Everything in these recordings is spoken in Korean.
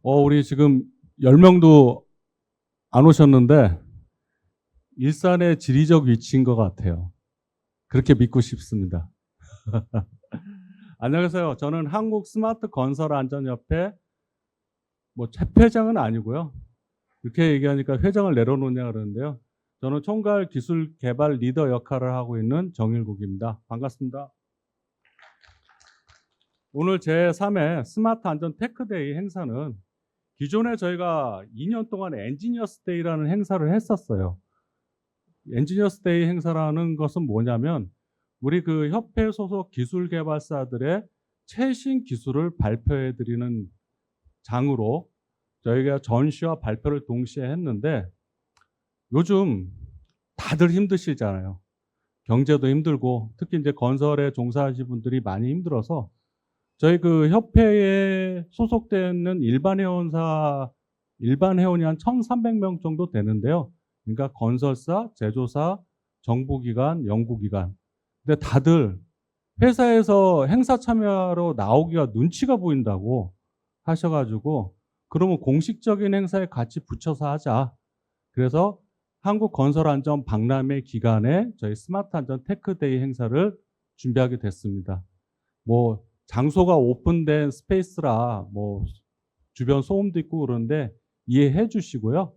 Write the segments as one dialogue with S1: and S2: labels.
S1: 우리 지금 10명도 안 오셨는데 일산의 지리적 위치인 것 같아요. 그렇게 믿고 싶습니다. 안녕하세요. 저는 한국스마트건설안전협회 회장은 아니고요. 이렇게 얘기하니까 회장을 내려놓냐 그러는데요. 저는 총괄 기술 개발 리더 역할을 하고 있는 정일국입니다. 반갑습니다. 오늘 제3회 스마트 안전 테크데이 행사는 기존에 저희가 2년 동안 엔지니어스 데이라는 행사를 했었어요. 엔지니어스 데이 행사라는 것은 뭐냐면 우리 그 협회 소속 기술 개발사들의 최신 기술을 발표해 드리는 장으로 저희가 전시와 발표를 동시에 했는데 요즘 다들 힘드시잖아요. 경제도 힘들고 특히 이제 건설에 종사하시는 분들이 많이 힘들어서 저희 그 협회에 소속되는 일반 회원이 한 1,300명 정도 되는데요. 그러니까 건설사, 제조사, 정부기관, 연구기관. 근데 다들 회사에서 행사 참여하러 나오기가 눈치가 보인다고 하셔가지고 그러면 공식적인 행사에 같이 붙여서 하자. 그래서 한국건설안전 박람회 기간에 저희 스마트안전 테크데이 행사를 준비하게 됐습니다. 장소가 오픈된 스페이스라 주변 소음도 있고 그런데 이해해 주시고요.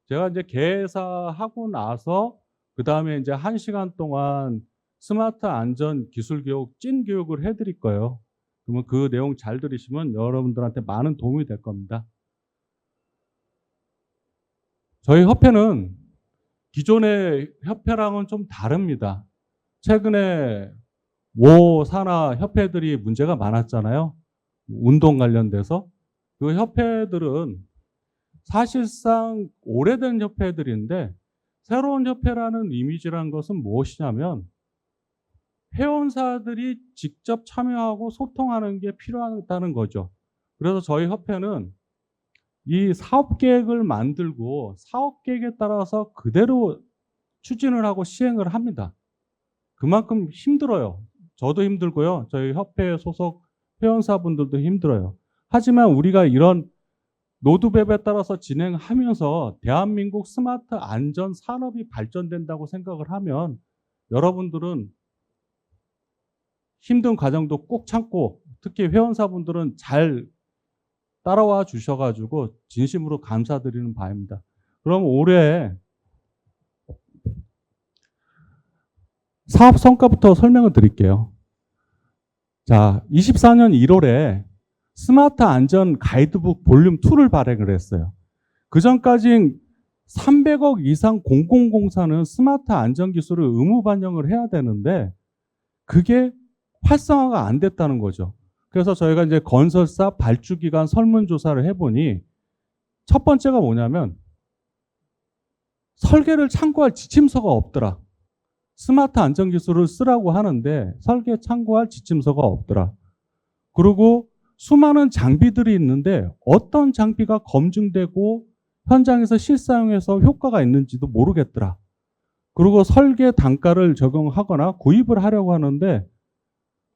S1: 제가 이제 개사하고 나서 그 다음에 이제 1시간 동안 스마트 안전 기술 교육, 찐 교육을 해드릴 거예요. 그러면 그 내용 잘 들으시면 여러분들한테 많은 도움이 될 겁니다. 저희 협회는 기존의 협회랑은 좀 다릅니다. 최근에 산하 협회들이 문제가 많았잖아요. 운동 관련돼서. 그 협회들은 사실상 오래된 협회들인데 새로운 협회라는 이미지란 것은 무엇이냐면 회원사들이 직접 참여하고 소통하는 게 필요하다는 거죠. 그래서 저희 협회는 이 사업 계획을 만들고 사업 계획에 따라서 그대로 추진을 하고 시행을 합니다. 그만큼 힘들어요. 저도 힘들고요. 저희 협회 소속 회원사분들도 힘들어요. 하지만 우리가 이런 로드맵에 따라서 진행하면서 대한민국 스마트 안전 산업이 발전된다고 생각을 하면 여러분들은 힘든 과정도 꼭 참고 특히 회원사분들은 잘 따라와 주셔가지고 진심으로 감사드리는 바입니다. 그럼 올해 사업 성과부터 설명을 드릴게요. 자, 24년 1월에 스마트 안전 가이드북 볼륨 2를 발행을 했어요. 그 전까지 300억 이상 공공공사는 스마트 안전 기술을 의무 반영을 해야 되는데 그게 활성화가 안 됐다는 거죠. 그래서 저희가 이제 건설사 발주기관 설문조사를 해보니 첫 번째가 뭐냐면 설계를 참고할 지침서가 없더라. 스마트 안전 기술을 쓰라고 하는데 설계 참고할 지침서가 없더라. 그리고 수많은 장비들이 있는데 어떤 장비가 검증되고 현장에서 실사용해서 효과가 있는지도 모르겠더라. 그리고 설계 단가를 적용하거나 구입을 하려고 하는데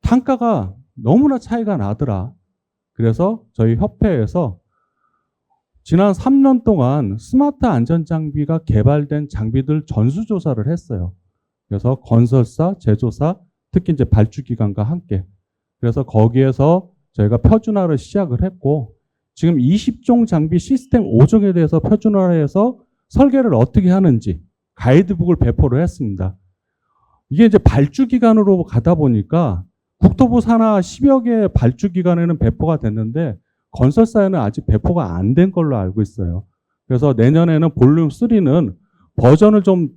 S1: 단가가 너무나 차이가 나더라. 그래서 저희 협회에서 지난 3년 동안 스마트 안전 장비가 개발된 장비들 전수조사를 했어요. 그래서 건설사, 제조사, 특히 이제 발주기관과 함께. 그래서 거기에서 저희가 표준화를 시작을 했고, 지금 20종 장비 시스템 5종에 대해서 표준화해서 설계를 어떻게 하는지 가이드북을 배포를 했습니다. 이게 이제 발주기관으로 가다 보니까 국토부 산하 10여 개 발주기관에는 배포가 됐는데 건설사에는 아직 배포가 안 된 걸로 알고 있어요. 그래서 내년에는 볼륨 3는 버전을 좀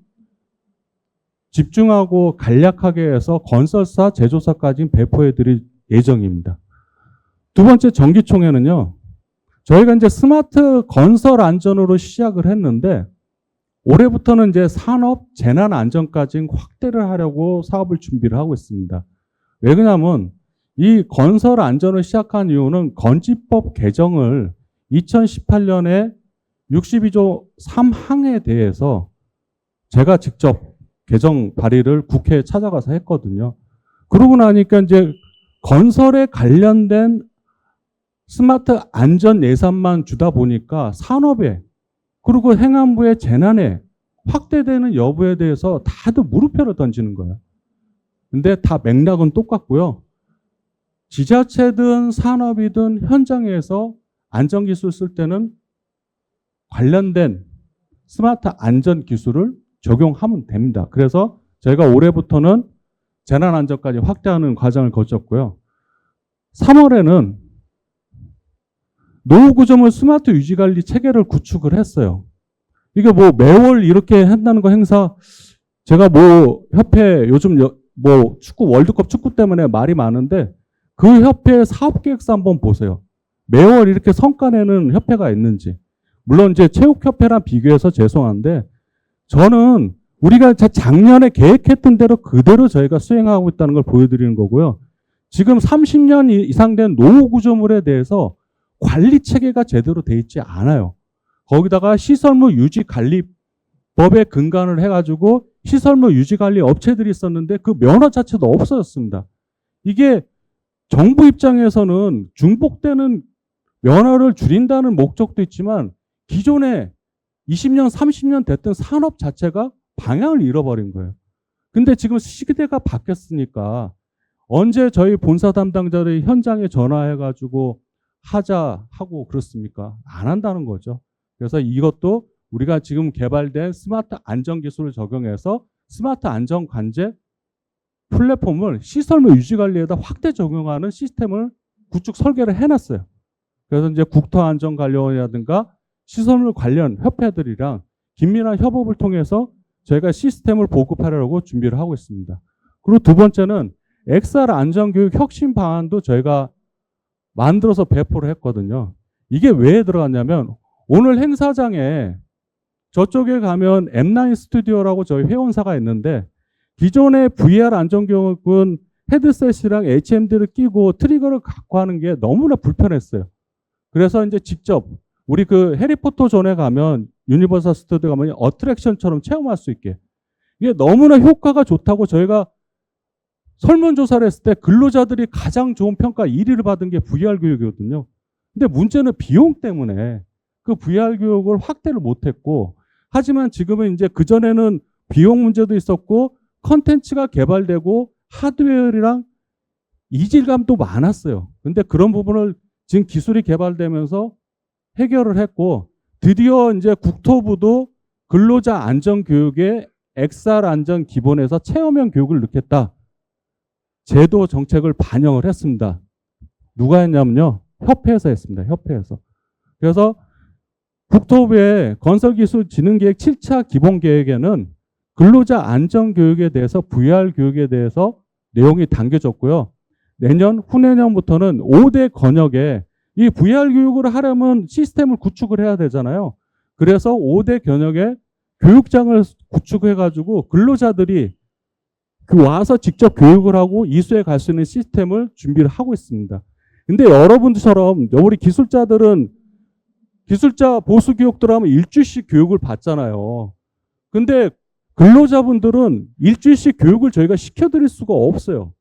S1: 집중하고 간략하게 해서 건설사, 제조사까지 배포해 드릴 예정입니다. 두 번째 정기총회는요. 저희가 이제 스마트 건설 안전으로 시작을 했는데 올해부터는 이제 산업 재난 안전까지 확대를 하려고 사업을 준비를 하고 있습니다. 왜 그러냐면 이 건설 안전을 시작한 이유는 건지법 개정을 2018년에 62조 3항에 대해서 제가 직접 개정 발의를 국회에 찾아가서 했거든요. 그러고 나니까 이제 건설에 관련된 스마트 안전 예산만 주다 보니까 산업에 그리고 행안부의 재난에 확대되는 여부에 대해서 다들 물음표를 던지는 거예요. 근데 다 맥락은 똑같고요. 지자체든 산업이든 현장에서 안전기술 쓸 때는 관련된 스마트 안전 기술을 적용하면 됩니다. 그래서 저희가 올해부터는 재난안전까지 확대하는 과정을 거쳤고요. 3월에는 노후구조물 스마트 유지관리 체계를 구축을 했어요. 이게 뭐 매월 이렇게 한다는 거 행사, 제가 뭐 협회 요즘 뭐 축구 월드컵 축구 때문에 말이 많은데 그 협회 사업계획서 한번 보세요. 매월 이렇게 성과 내는 협회가 있는지. 물론 이제 체육협회랑 비교해서 죄송한데 저는 우리가 작년에 계획했던 대로 그대로 저희가 수행하고 있다는 걸 보여드리는 거고요. 지금 30년 이상 된 노후구조물에 대해서 관리 체계가 제대로 돼 있지 않아요. 거기다가 시설물 유지관리법에 근간을 해가지고 시설물 유지관리 업체들이 있었는데 그 면허 자체도 없어졌습니다. 이게 정부 입장에서는 중복되는 면허를 줄인다는 목적도 있지만 기존에 20년, 30년 됐던 산업 자체가 방향을 잃어버린 거예요. 근데 지금 시대가 바뀌었으니까 언제 저희 본사 담당자들이 현장에 전화해가지고 하자 하고 그렇습니까? 안 한다는 거죠. 그래서 이것도 우리가 지금 개발된 스마트 안전 기술을 적용해서 스마트 안전 관제 플랫폼을 시설물 유지 관리에다 확대 적용하는 시스템을 구축 설계를 해놨어요. 그래서 이제 국토안전관리원이라든가 시설물 관련 협회들이랑 긴밀한 협업을 통해서 저희가 시스템을 보급하려고 준비를 하고 있습니다. 그리고 두 번째는 XR 안전교육 혁신 방안도 저희가 만들어서 배포를 했거든요. 이게 왜 들어갔냐면 오늘 행사장에 저쪽에 가면 M9 스튜디오라고 저희 회원사가 있는데 기존의 VR 안전교육은 헤드셋이랑 HMD를 끼고 트리거를 갖고 하는 게 너무나 불편했어요. 그래서 이제 직접 우리 그 해리포터 존에 가면 유니버설 스튜디오 가면 어트랙션처럼 체험할 수 있게 이게 너무나 효과가 좋다고 저희가 설문조사를 했을 때 근로자들이 가장 좋은 평가 1위를 받은 게 VR 교육이거든요. 근데 문제는 비용 때문에 그 VR 교육을 확대를 못했고 하지만 지금은 이제 그전에는 비용 문제도 있었고 컨텐츠가 개발되고 하드웨어랑 이질감도 많았어요. 근데 그런 부분을 지금 기술이 개발되면서 해결을 했고 드디어 이제 국토부도 근로자 안전 교육에 XR 안전 기본에서 체험형 교육을 넣겠다. 제도 정책을 반영을 했습니다. 누가 했냐면요. 협회에서 했습니다. 협회에서. 그래서 국토부의 건설기술진흥계획 7차 기본계획에는 근로자 안전교육에 대해서 VR 교육에 대해서 내용이 담겨졌고요. 내년, 후내년부터는 5대 권역에 이 VR 교육을 하려면 시스템을 구축을 해야 되잖아요. 그래서 5대 권역에 교육장을 구축해가지고 근로자들이 와서 직접 교육을 하고 이수해 갈 수 있는 시스템을 준비를 하고 있습니다. 근데 여러분들처럼 우리 기술자들은 기술자 보수 교육 들어가면 일주일씩 교육을 받잖아요. 근데 근로자분들은 일주일씩 교육을 저희가 시켜드릴 수가 없어요.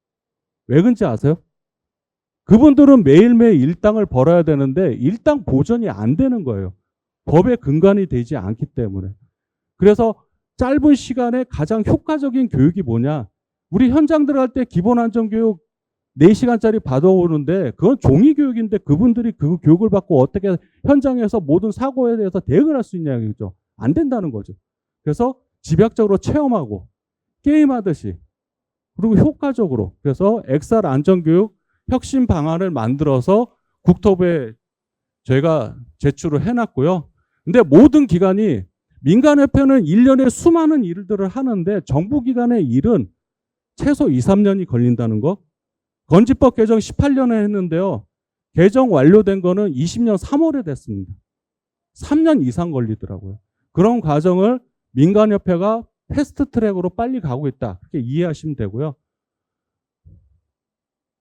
S1: 왜 그런지 아세요? 그분들은 매일매일 일당을 벌어야 되는데 일당 보전이 안 되는 거예요. 법에 근간이 되지 않기 때문에. 그래서 짧은 시간에 가장 효과적인 교육이 뭐냐? 우리 현장 들어갈 때 기본안전교육 4시간짜리 받아오는데 그건 종이교육인데 그분들이 그 교육을 받고 어떻게 현장에서 모든 사고에 대해서 대응을 할 수 있냐죠. 안 된다는 거죠. 그래서 집약적으로 체험하고 게임하듯이 그리고 효과적으로 그래서 XR 안전교육 혁신 방안을 만들어서 국토부에 저희가 제출을 해놨고요. 근데 모든 기관이 민간협회는 1년에 수많은 일들을 하는데 정부기관의 일은 최소 2, 3년이 걸린다는 거. 건지법 개정 18년에 했는데요. 개정 완료된 거는 20년 3월에 됐습니다. 3년 이상 걸리더라고요. 그런 과정을 민간협회가 패스트트랙으로 빨리 가고 있다. 그렇게 이해하시면 되고요.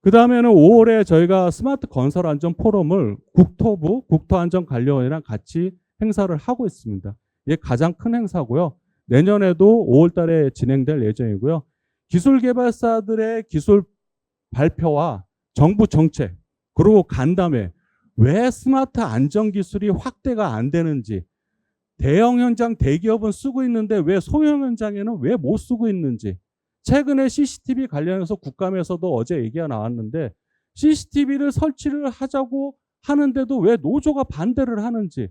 S1: 그 다음에는 5월에 저희가 스마트 건설 안전 포럼을 국토부 국토안전관리원이랑 같이 행사를 하고 있습니다. 이게 가장 큰 행사고요. 내년에도 5월 달에 진행될 예정이고요. 기술개발사들의 기술 발표와 정부 정책 그리고 간담회 왜 스마트 안전 기술이 확대가 안 되는지, 대형 현장 대기업은 쓰고 있는데 왜 소형 현장에는 왜 못 쓰고 있는지, 최근에 CCTV 관련해서 국감에서도 어제 얘기가 나왔는데 CCTV를 설치를 하자고 하는데도 왜 노조가 반대를 하는지,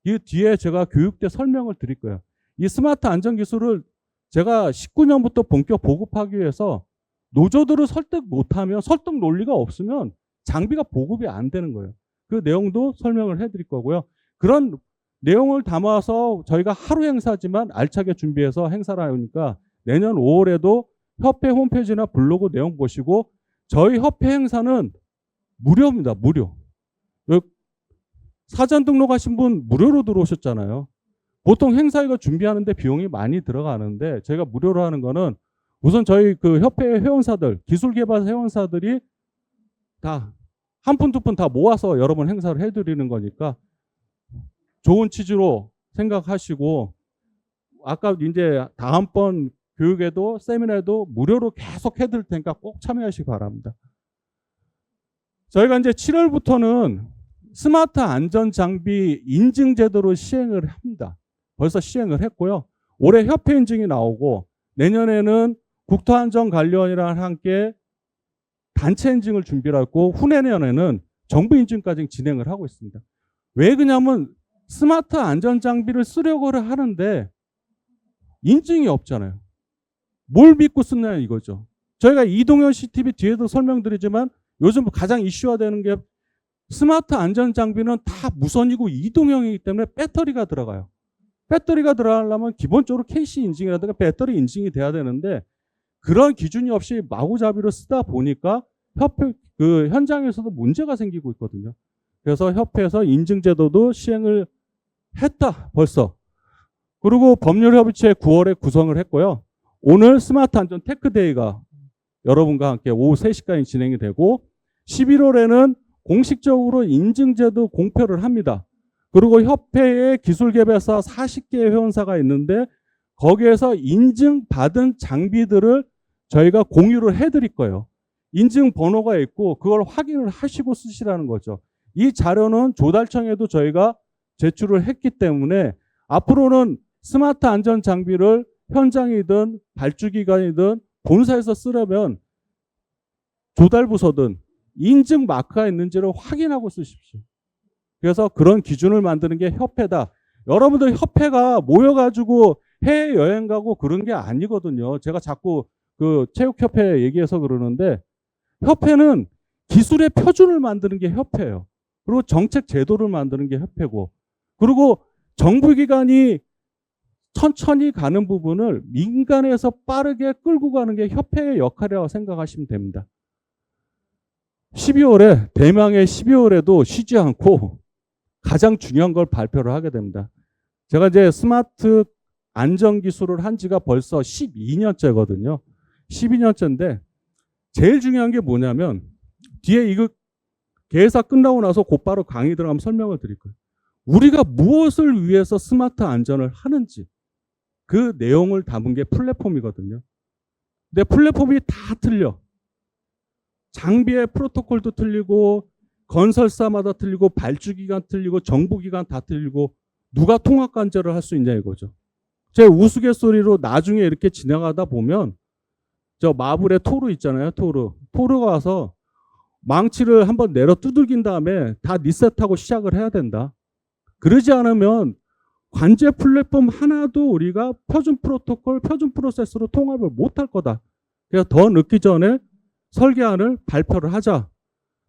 S1: 이 뒤에 제가 교육대 설명을 드릴 거예요. 이 스마트 안전 기술을 제가 19년부터 본격 보급하기 위해서 노조들을 설득 못하면, 설득 논리가 없으면 장비가 보급이 안 되는 거예요. 그 내용도 설명을 해드릴 거고요. 그런 내용을 담아서 저희가 하루 행사지만 알차게 준비해서 행사를 하니까 내년 5월에도 협회 홈페이지나 블로그 내용 보시고, 저희 협회 행사는 무료입니다. 무료. 사전 등록하신 분 무료로 들어오셨잖아요. 보통 행사 이거 준비하는데 비용이 많이 들어가는데 저희가 무료로 하는 거는 우선 저희 그 협회 회원사들, 기술개발 회원사들이 다 한 푼 두 푼 다 모아서 여러 번 행사를 해드리는 거니까 좋은 취지로 생각하시고, 아까 이제 다음번 교육에도 세미나에도 무료로 계속 해드릴 테니까 꼭 참여하시기 바랍니다. 저희가 이제 7월부터는 스마트 안전 장비 인증 제도를 시행을 합니다. 벌써 시행을 했고요. 올해 협회 인증이 나오고 내년에는 국토안전관리원이랑 함께 단체 인증을 준비를 하고 후내년에는 정부 인증까지 진행을 하고 있습니다. 왜 그러냐면 스마트 안전 장비를 쓰려고 하는데 인증이 없잖아요. 뭘 믿고 쓰냐 이거죠. 저희가 이동현 CCTV 뒤에도 설명드리지만 요즘 가장 이슈화되는 게 스마트 안전 장비는 다 무선이고 이동형이기 때문에 배터리가 들어가요. 배터리가 들어가려면 기본적으로 KC 인증이라든가 배터리 인증이 돼야 되는데 그런 기준이 없이 마구잡이로 쓰다 보니까 협회 그 현장에서도 문제가 생기고 있거든요. 그래서 협회에서 인증 제도도 시행을 했다 벌써. 그리고 법률협의체 9월에 구성을 했고요. 오늘 스마트 안전 테크데이가 여러분과 함께 오후 3시까지 진행이 되고 11월에는 공식적으로 인증제도 공표를 합니다. 그리고 협회의 기술개발사 40개 회원사가 있는데 거기에서 인증받은 장비들을 저희가 공유를 해드릴 거예요. 인증 번호가 있고 그걸 확인을 하시고 쓰시라는 거죠. 이 자료는 조달청에도 저희가 제출을 했기 때문에 앞으로는 스마트 안전 장비를 현장이든 발주기관이든 본사에서 쓰려면 조달부서든 인증 마크가 있는지를 확인하고 쓰십시오. 그래서 그런 기준을 만드는 게 협회다. 여러분들 협회가 모여가지고 해외여행 가고 그런 게 아니거든요. 제가 자꾸 그 체육협회 얘기해서 그러는데 협회는 기술의 표준을 만드는 게 협회예요. 그리고 정책 제도를 만드는 게 협회고, 그리고 정부기관이 천천히 가는 부분을 민간에서 빠르게 끌고 가는 게 협회의 역할이라고 생각하시면 됩니다. 12월에 대망의 12월에도 쉬지 않고 가장 중요한 걸 발표를 하게 됩니다. 제가 이제 스마트 안전 기술을 한 지가 벌써 12년째거든요. 12년째인데 제일 중요한 게 뭐냐면 뒤에 이거 개회사 끝나고 나서 곧바로 강의 들어가면 설명을 드릴 거예요. 우리가 무엇을 위해서 스마트 안전을 하는지 그 내용을 담은 게 플랫폼이거든요. 근데 플랫폼이 다 틀려. 장비의 프로토콜도 틀리고 건설사마다 틀리고 발주기관 틀리고 정부기관 다 틀리고 누가 통합관제를 할 수 있냐 이거죠. 제 우스갯소리로 나중에 이렇게 지나가다 보면 저 마블의 토르 있잖아요. 토르가 와서 망치를 한번 내려 두들긴 다음에 다 리셋하고 시작을 해야 된다. 그러지 않으면 관제 플랫폼 하나도 우리가 표준 프로토콜, 표준 프로세스로 통합을 못할 거다. 그래서 더 늦기 전에 설계안을 발표를 하자.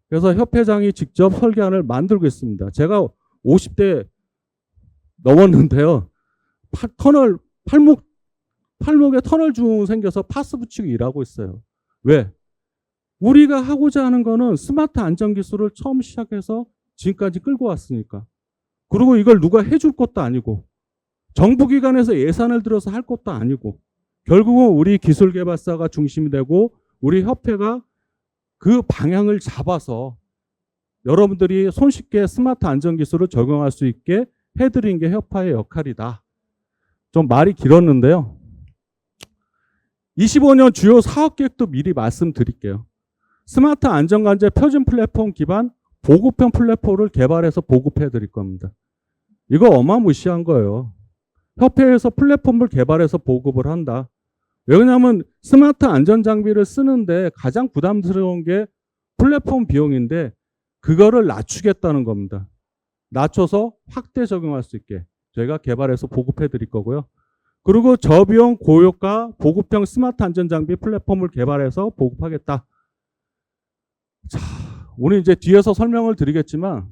S1: 그래서 협회장이 직접 설계안을 만들고 있습니다. 제가 50대 넘었는데요. 팔목에 터널 중 생겨서 파스 붙이고 일하고 있어요. 왜? 우리가 하고자 하는 거는 스마트 안전 기술을 처음 시작해서 지금까지 끌고 왔으니까. 그리고 이걸 누가 해줄 것도 아니고 정부기관에서 예산을 들어서 할 것도 아니고 결국은 우리 기술개발사가 중심이 되고 우리 협회가 그 방향을 잡아서 여러분들이 손쉽게 스마트 안전 기술을 적용할 수 있게 해드린 게 협회의 역할이다. 좀 말이 길었는데요. 25년 주요 사업 계획도 미리 말씀드릴게요. 스마트 안전관제 표준 플랫폼 기반 보급형 플랫폼을 개발해서 보급해 드릴 겁니다. 이거 어마무시한 거예요. 협회에서 플랫폼을 개발해서 보급을 한다. 왜냐하면 스마트 안전장비를 쓰는데 가장 부담스러운 게 플랫폼 비용인데 그거를 낮추겠다는 겁니다. 낮춰서 확대 적용할 수 있게 저희가 개발해서 보급해 드릴 거고요. 그리고 저비용 고효과 보급형 스마트 안전장비 플랫폼을 개발해서 보급하겠다. 자, 오늘 이제 뒤에서 설명을 드리겠지만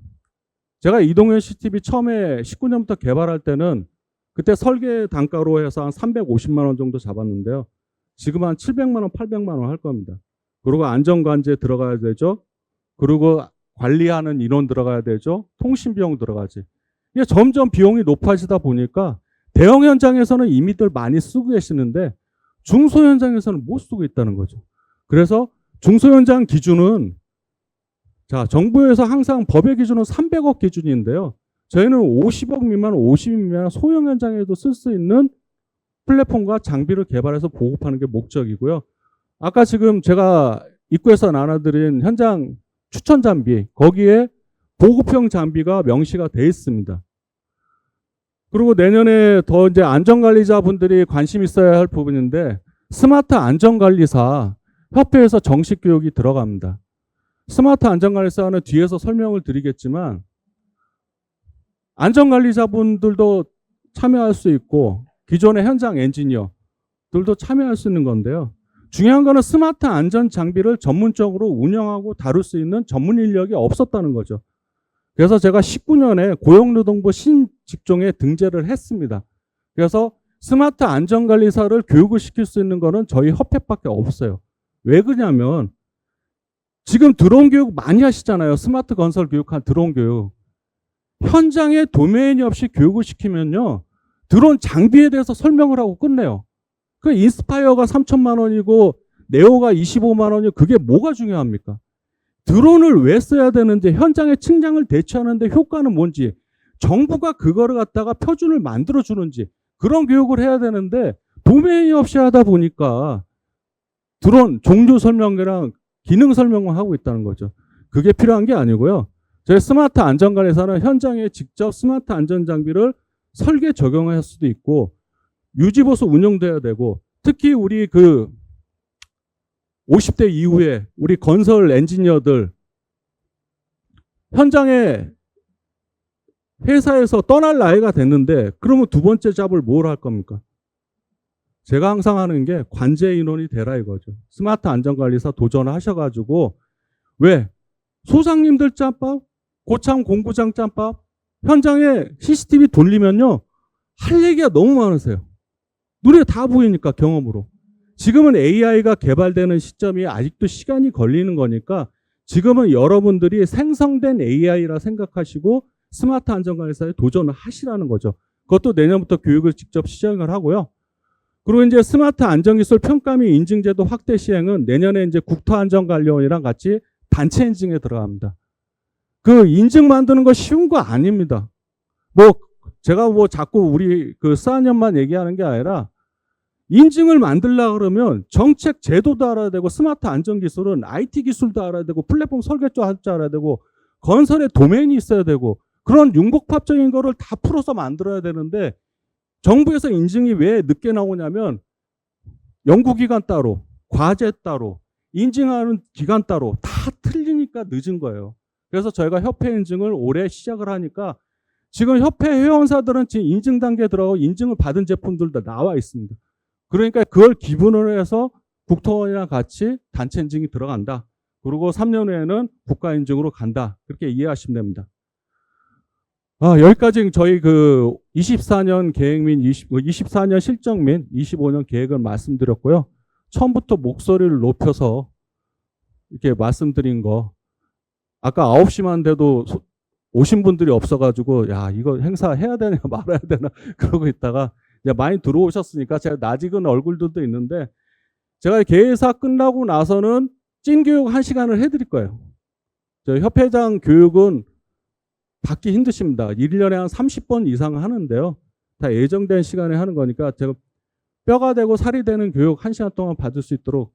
S1: 제가 이동현 CCTV 처음에 19년부터 개발할 때는 그때 설계 단가로 해서 한 350만 원 정도 잡았는데요. 지금 한 700만 원, 800만 원 할 겁니다. 그리고 안전관제 들어가야 되죠. 그리고 관리하는 인원 들어가야 되죠. 통신 비용 들어가지. 이게 점점 비용이 높아지다 보니까 대형 현장에서는 이미들 많이 쓰고 계시는데 중소 현장에서는 못 쓰고 있다는 거죠. 그래서 중소 현장 기준은 자, 정부에서 항상 법의 기준은 300억 기준인데요. 저희는 50억 미만, 50억 미만 소형 현장에도 쓸 수 있는 플랫폼과 장비를 개발해서 보급하는 게 목적이고요. 아까 지금 제가 입구에서 나눠드린 현장 추천 장비, 거기에 보급형 장비가 명시가 돼 있습니다. 그리고 내년에 더 이제 안전관리자분들이 관심 있어야 할 부분인데 스마트 안전관리사 협회에서 정식 교육이 들어갑니다. 스마트 안전관리사는 뒤에서 설명을 드리겠지만 안전관리자분들도 참여할 수 있고 기존의 현장 엔지니어들도 참여할 수 있는 건데요. 중요한 거는 스마트 안전 장비를 전문적으로 운영하고 다룰 수 있는 전문 인력이 없었다는 거죠. 그래서 제가 19년에 고용노동부 신직종에 등재를 했습니다. 그래서 스마트 안전관리사를 교육을 시킬 수 있는 거는 저희 협회밖에 없어요. 왜 그러냐면 지금 드론 교육 많이 하시잖아요. 스마트 건설 교육한 드론 교육. 현장에 도메인이 없이 교육을 시키면요. 드론 장비에 대해서 설명을 하고 끝내요. 그 인스파이어가 3천만 원이고 네오가 25만 원이고 그게 뭐가 중요합니까? 드론을 왜 써야 되는지, 현장의 측량을 대처하는데 효과는 뭔지, 정부가 그거를 갖다가 표준을 만들어 주는지 그런 교육을 해야 되는데 도메인이 없이 하다 보니까 드론 종류 설명이랑 기능 설명만 하고 있다는 거죠. 그게 필요한 게 아니고요. 저희 스마트 안전관리사는 현장에 직접 스마트 안전장비를 설계 적용할 수도 있고 유지보수 운영돼야 되고 특히 우리 그 50대 이후에 우리 건설 엔지니어들 현장에 회사에서 떠날 나이가 됐는데 그러면 두 번째 잡을 뭘 할 겁니까? 제가 항상 하는 게 관제 인원이 되라 이거죠. 스마트 안전관리사 도전하셔가지고 왜? 소장님들 짬밥, 고참 공구장 짬밥 현장에 CCTV 돌리면요. 할 얘기가 너무 많으세요. 눈에 다 보이니까 경험으로. 지금은 AI가 개발되는 시점이 아직도 시간이 걸리는 거니까 지금은 여러분들이 생성된 AI라 생각하시고 스마트 안전관리사에 도전을 하시라는 거죠. 그것도 내년부터 교육을 직접 시작을 하고요. 그리고 이제 스마트 안전기술 평가 및 인증제도 확대 시행은 내년에 이제 국토안전관리원이랑 같이 단체 인증에 들어갑니다. 그 인증 만드는 거 쉬운 거 아닙니다. 뭐 제가 뭐 자꾸 우리 그 스한년만 얘기하는 게 아니라 인증을 만들려고 그러면 정책 제도도 알아야 되고 스마트 안전기술은 IT 기술도 알아야 되고 플랫폼 설계도 할 줄 알아야 되고 건설에 도메인이 있어야 되고 그런 융복합적인 거를 다 풀어서 만들어야 되는데 정부에서 인증이 왜 늦게 나오냐면 연구기간 따로 과제 따로 인증하는 기간 따로 다 틀리니까 늦은 거예요. 그래서 저희가 협회 인증을 올해 시작을 하니까 지금 협회 회원사들은 지금 인증 단계에 들어가고 인증을 받은 제품들도 나와 있습니다. 그러니까 그걸 기본으로 해서 국토원이랑 같이 단체 인증이 들어간다. 그리고 3년 후에는 국가 인증으로 간다. 그렇게 이해하시면 됩니다. 여기까지 저희 그 24년 계획 및 24년 실적 및 25년 계획을 말씀드렸고요. 처음부터 목소리를 높여서 이렇게 말씀드린 거 아까 9시만 돼도 오신 분들이 없어가지고 야 이거 행사 해야 되나 말아야 되나 그러고 있다가 이제 많이 들어오셨으니까 제가 낯익은 얼굴들도 있는데 제가 개회사 끝나고 나서는 찐교육 1시간을 해드릴 거예요. 저 협회장 교육은 받기 힘드십니다. 1년에 한 30번 이상 하는데요. 다 예정된 시간에 하는 거니까 제가 뼈가 되고 살이 되는 교육 1시간 동안 받을 수 있도록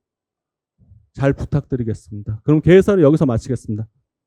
S1: 잘 부탁드리겠습니다. 그럼 개회사를 여기서 마치겠습니다.